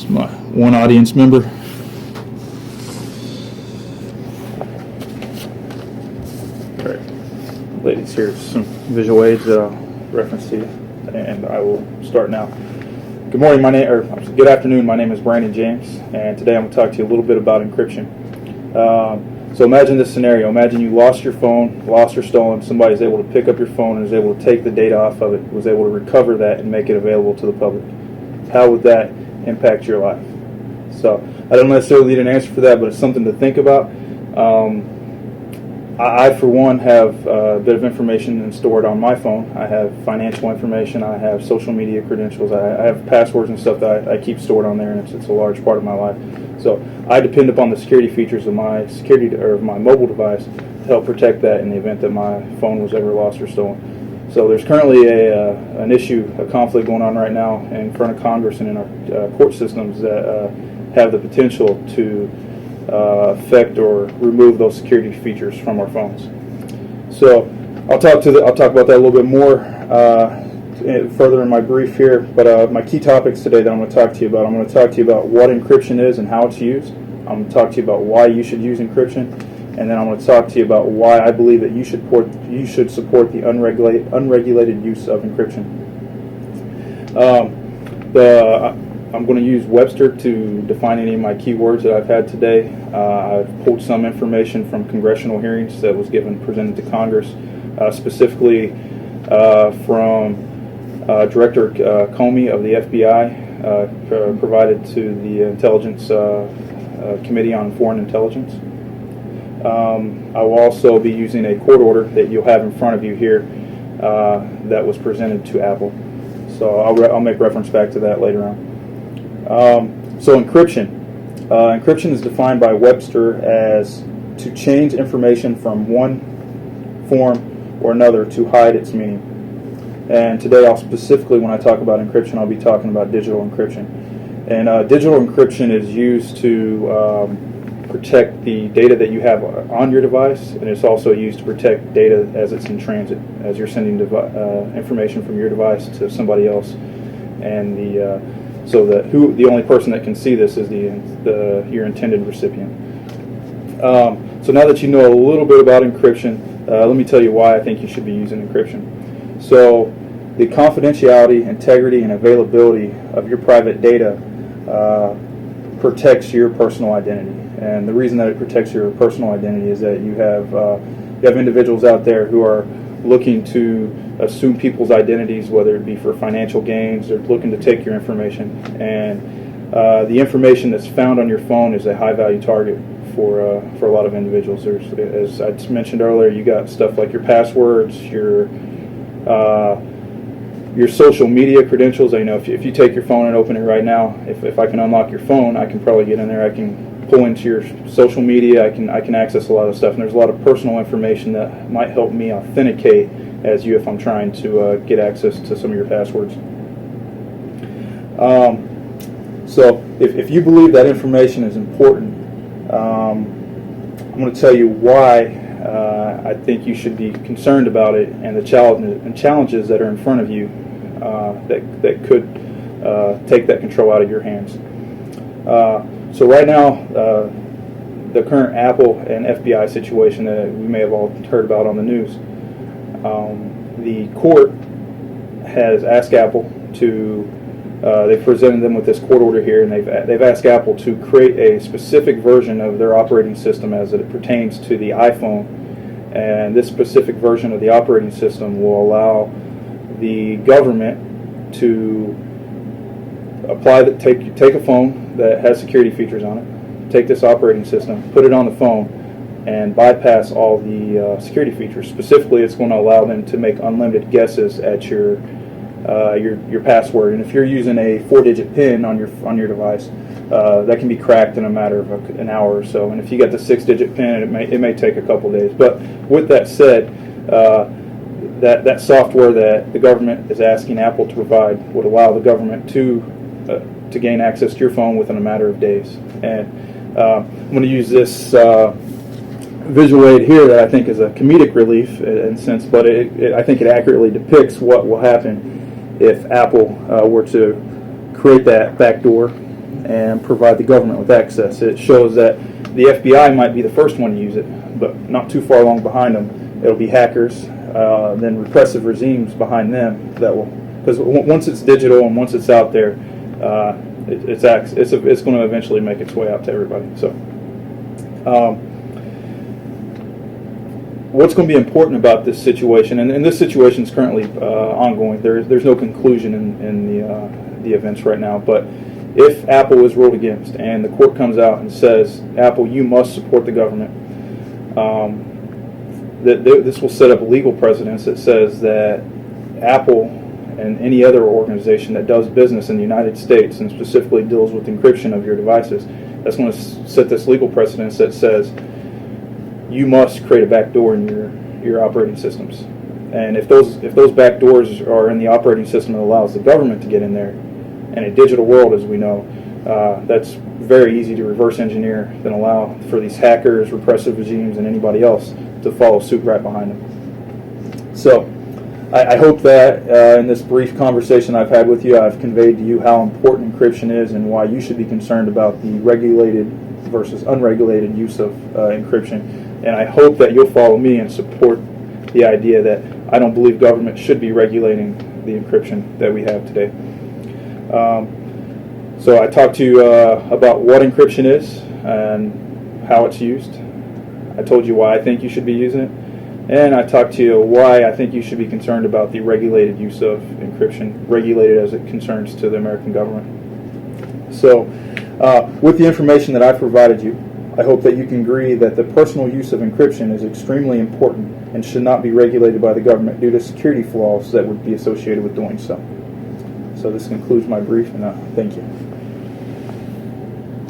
It's my one audience member. All right, ladies, here's some visual aids that I'll reference to you, and I will start now. Good morning, good afternoon. My name is Brandon James, and today I'm going to talk to you a little bit about encryption. So imagine this scenario. Imagine you lost your phone, lost or stolen. Somebody's able to pick up your phone and is able to take the data off of it, was able to recover that and make it available to the public. How would that impact your life? So I don't necessarily need an answer for that, but it's something to think about. I, for one, have a bit of information stored on my phone. I have financial information. I have social media credentials. I have passwords and stuff that I keep stored on there, and it's a large part of my life. So I depend upon the security features of my my mobile device to help protect that in the event that my phone was ever lost or stolen. So there's currently a conflict going on right now in front of Congress and in our court systems that have the potential to affect or remove those security features from our phones. So I'll talk about that a little bit more further in my brief here. But my key topics today that I'm going to talk to you about, I'm going to talk to you about what encryption is and how it's used. I'm going to talk to you about why you should use encryption, and then I'm going to talk to you about why I believe that you should support the unregulated use of encryption. I'm going to use Webster to define any of my keywords that I've had today. I've pulled some information from congressional hearings that was presented to Congress, specifically from Director Comey of the FBI, provided to the Intelligence Committee on Foreign Intelligence. I will also be using a court order that you'll have in front of you here that was presented to Apple. So I'll make reference back to that later on. So encryption. Encryption is defined by Webster as to change information from one form or another to hide its meaning. And today when I talk about encryption, I'll be talking about digital encryption. And digital encryption is used to protect the data that you have on your device, and it's also used to protect data as it's in transit, as you're sending information from your device to somebody else. And so that the only person that can see this is your intended recipient. So now that you know a little bit about encryption, let me tell you why I think you should be using encryption. So the confidentiality, integrity, and availability of your private data protects your personal identity. And the reason that it protects your personal identity is that you have individuals out there who are looking to assume people's identities, whether it be for financial gains or looking to take your information. And the information that's found on your phone is a high-value target for a lot of individuals. As I mentioned earlier, you got stuff like your passwords, your social media credentials. If you take your phone and open it right now, if I can unlock your phone, I can probably get in there. I can pull into your social media. I can access a lot of stuff, and there's a lot of personal information that might help me authenticate as you if I'm trying to get access to some of your passwords. So if you believe that information is important, I'm going to tell you why I think you should be concerned about it and the challenges that are in front of you that could take that control out of your hands. So right now, the current Apple and FBI situation that we may have all heard about on the news, the court has asked Apple to, they've presented them with this court order here, and they've asked Apple to create a specific version of their operating system as it pertains to the iPhone. And this specific version of the operating system will allow the government to take a phone that has security features on it, take this operating system, put it on the phone, and bypass all the security features. Specifically, it's going to allow them to make unlimited guesses at your password. And if you're using a 4-digit PIN on your device, that can be cracked in a matter of an hour or so. And if you got the 6-digit PIN, it may take a couple days. But with that said, that software that the government is asking Apple to provide would allow the government to gain access to your phone within a matter of days. And I'm going to use this visual aid here that I think is a comedic relief in a sense, but I think it accurately depicts what will happen if Apple were to create that backdoor and provide the government with access. It shows that the FBI might be the first one to use it, but not too far along behind them, it'll be hackers, then repressive regimes behind them that will, because once it's digital and once it's out there, it's going to eventually make its way out to everybody. So, what's going to be important about this situation, and this situation is currently ongoing. There's no conclusion in the events right now, but if Apple is ruled against and the court comes out and says, Apple, you must support the government, this will set up legal precedence that says that Apple and any other organization that does business in the United States and specifically deals with encryption of your devices, that's going to set this legal precedence that says you must create a backdoor in your operating systems. And if those backdoors are in the operating system that allows the government to get in there, in a digital world, as we know, that's very easy to reverse engineer and allow for these hackers, repressive regimes, and anybody else to follow suit right behind them. So I hope that in this brief conversation I've had with you, I've conveyed to you how important encryption is and why you should be concerned about the regulated versus unregulated use of encryption. And I hope that you'll follow me and support the idea that I don't believe government should be regulating the encryption that we have today. So I talked to you about what encryption is and how it's used. I told you why I think you should be using it. And I talked to you why I think you should be concerned about the regulated use of encryption, regulated as it concerns to the American government. So with the information that I've provided you, I hope that you can agree that the personal use of encryption is extremely important and should not be regulated by the government due to security flaws that would be associated with doing so. So this concludes my brief, and thank you.